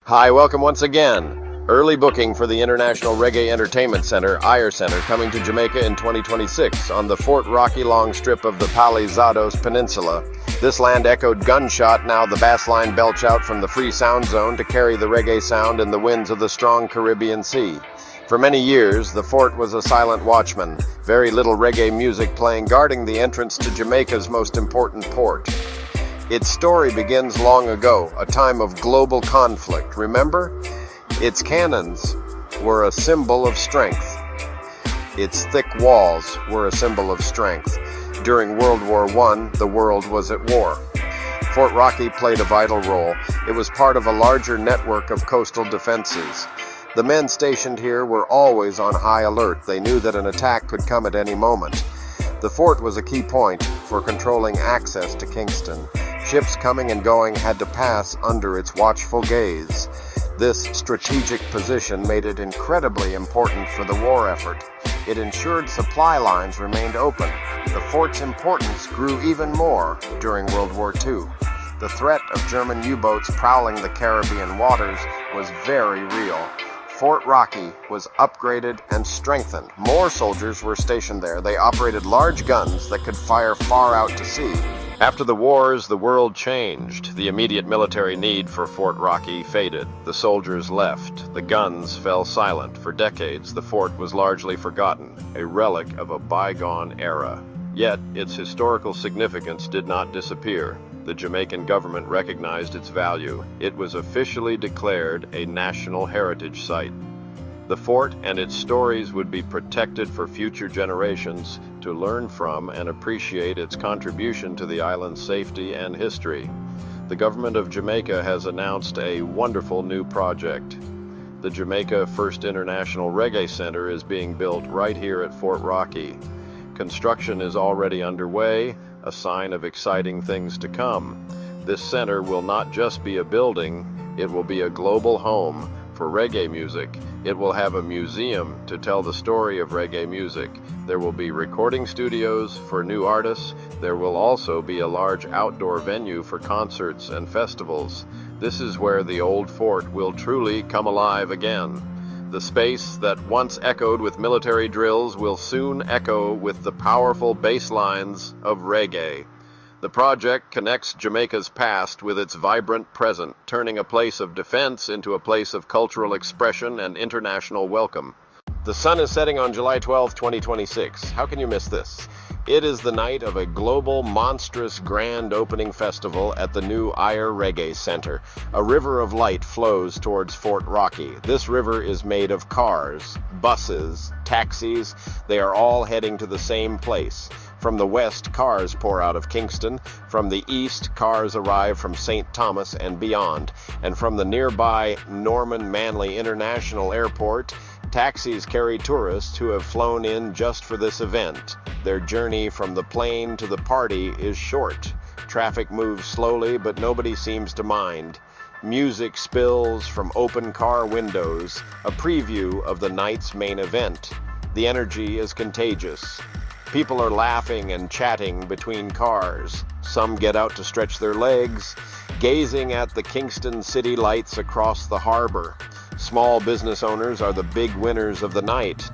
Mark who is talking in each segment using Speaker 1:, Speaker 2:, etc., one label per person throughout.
Speaker 1: Hi, welcome once again. Early booking for the International Reggae Entertainment Center, IRE Center, coming to Jamaica in 2026 on the Fort Rocky long strip of the Palizados Peninsula. This land-echoed gunshot, now the bass line belch out from the free sound zone to carry the reggae sound in the winds of the strong Caribbean Sea. For many years, the fort was a silent watchman, very little reggae music playing, guarding the entrance to Jamaica's most important port. Its story begins long ago, a time of global conflict. Remember? Its cannons were a symbol of strength. Its thick walls were a symbol of strength. During World War I, the world was at war. Fort Rocky played a vital role. It was part of a larger network of coastal defenses. The men stationed here were always on high alert. They knew that an attack could come at any moment. The fort was a key point for controlling access to Kingston. Ships coming and going had to pass under its watchful gaze. This strategic position made it incredibly important for the war effort. It ensured supply lines remained open. The fort's importance grew even more during World War II. The threat of German U-boats prowling the Caribbean waters was very real. Fort Rocky was upgraded and strengthened. More soldiers were stationed there. They operated large guns that could fire far out to sea. After the wars, the world changed. The immediate military need for Fort Rocky faded. The soldiers left. The guns fell silent. For decades, the fort was largely forgotten, a relic of a bygone era. Yet, its historical significance did not disappear. The Jamaican government recognized its value. It was officially declared a National Heritage Site. The fort and its stories would be protected for future generations to learn from and appreciate its contribution to the island's safety and history. The government of Jamaica has announced a wonderful new project. The Jamaica First International Reggae Center is being built right here at Fort Rocky. Construction is already underway, a sign of exciting things to come. This center will not just be a building, it will be a global home for reggae music. It will have a museum to tell the story of reggae music. There will be recording studios for new artists. There will also be a large outdoor venue for concerts and festivals. This is where the old fort will truly come alive again. The space that once echoed with military drills will soon echo with the powerful bass lines of reggae. The project connects Jamaica's past with its vibrant present, turning a place of defense into a place of cultural expression and international welcome. The sun is setting on July 12, 2026. How can you miss this? It is the night of a global, monstrous, grand opening festival at the new IRE Reggae Center. A river of light flows towards Fort Rocky. This river is made of cars, buses, taxis. They are all heading to the same place. From the west, cars pour out of Kingston. From the east, cars arrive from St. Thomas and beyond. And from the nearby Norman Manley International Airport, taxis carry tourists who have flown in just for this event. Their journey from the plane to the party is short. Traffic moves slowly, but nobody seems to mind. Music spills from open car windows, a preview of the night's main event. The energy is contagious. People are laughing and chatting between cars. Some get out to stretch their legs, gazing at the Kingston city lights across the harbor. Small business owners are the big winners of the night.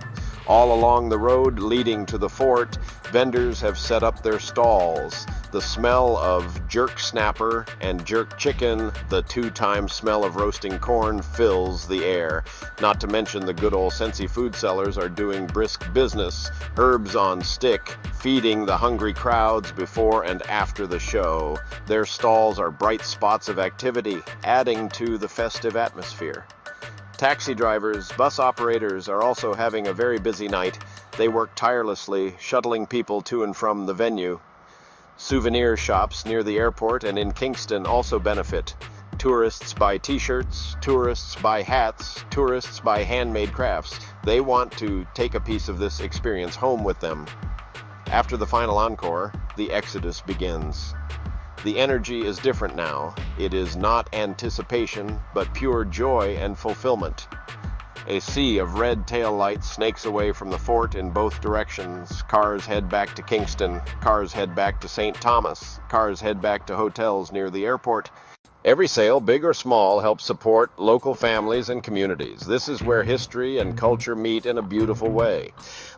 Speaker 1: All along the road leading to the fort, vendors have set up their stalls. The smell of jerk snapper and jerk chicken, the two-time smell of roasting corn, fills the air. Not to mention the good old Sensi food sellers are doing brisk business, herbs on stick, feeding the hungry crowds before and after the show. Their stalls are bright spots of activity, adding to the festive atmosphere. Taxi drivers, bus operators are also having a very busy night. They work tirelessly, shuttling people to and from the venue. Souvenir shops near the airport and in Kingston also benefit. Tourists buy t-shirts, tourists buy hats, tourists buy handmade crafts. They want to take a piece of this experience home with them. After the final encore, the exodus begins. The energy is different now. It is not anticipation, but pure joy and fulfillment. A sea of red tail lights snakes away from the fort in both directions. Cars head back to Kingston. Cars head back to St. Thomas. Cars head back to hotels near the airport. Every sale, big or small, helps support local families and communities. This is where history and culture meet in a beautiful way.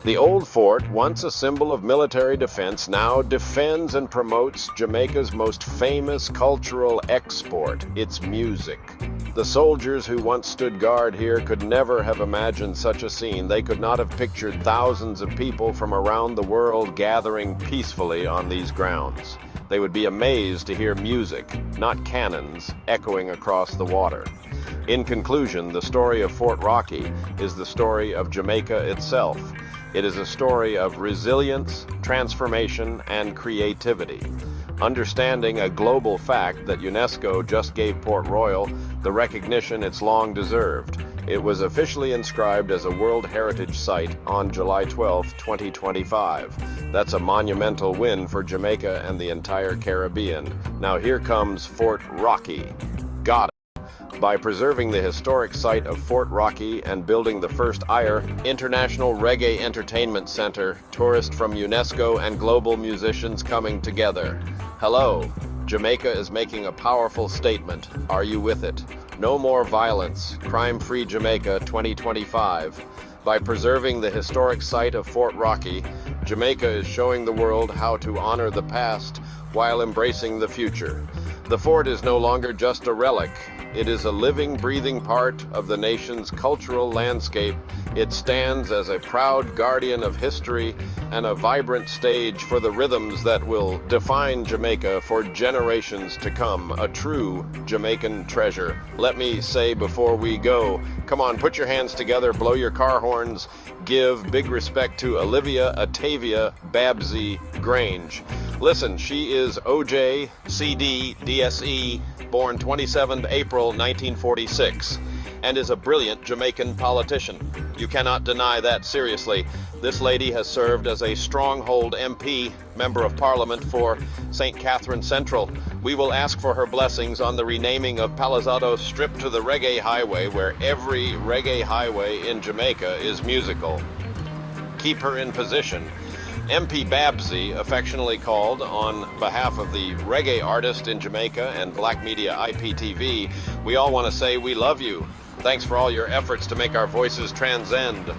Speaker 1: The old fort, once a symbol of military defense, now defends and promotes Jamaica's most famous cultural export, its music. The soldiers who once stood guard here could never have imagined such a scene. They could not have pictured thousands of people from around the world gathering peacefully on these grounds. They would be amazed to hear music, not cannons, echoing across the water. In conclusion, the story of Fort Rocky is the story of Jamaica itself. It is a story of resilience, transformation, and creativity. Understanding a global fact that UNESCO just gave Port Royal the recognition it's long deserved. It was officially inscribed as a World Heritage Site on July 12, 2025. That's a monumental win for Jamaica and the entire Caribbean. Now here comes Fort Rocky. Got it. By preserving the historic site of Fort Rocky and building the first International Reggae Entertainment Center, tourists from UNESCO and global musicians coming together. Hello, Jamaica is making a powerful statement. Are you with it? No more violence. Crime-free Jamaica 2025. By preserving the historic site of Fort Rocky, Jamaica is showing the world how to honor the past while embracing the future. The fort is no longer just a relic. It is a living, breathing part of the nation's cultural landscape. It stands as a proud guardian of history and a vibrant stage for the rhythms that will define Jamaica for generations to come. A true Jamaican treasure. Let me say before we go, come on, put your hands together, blow your car horns, give big respect to Olivia Atavia Babsy Grange. Listen, she is OJ, CD, DSE, born 27th April 1946, and is a brilliant Jamaican politician. You cannot deny that seriously. This lady has served as a Stronghold MP, Member of Parliament for St. Catherine Central. We will ask for her blessings on the renaming of Palisado's Strip to the Reggae Highway, where every reggae highway in Jamaica is musical. Keep her in position. MP Babsy, affectionately called on behalf of the reggae artist in Jamaica and Black Media IPTV, we all want to say we love you. Thanks for all your efforts to make our voices transcend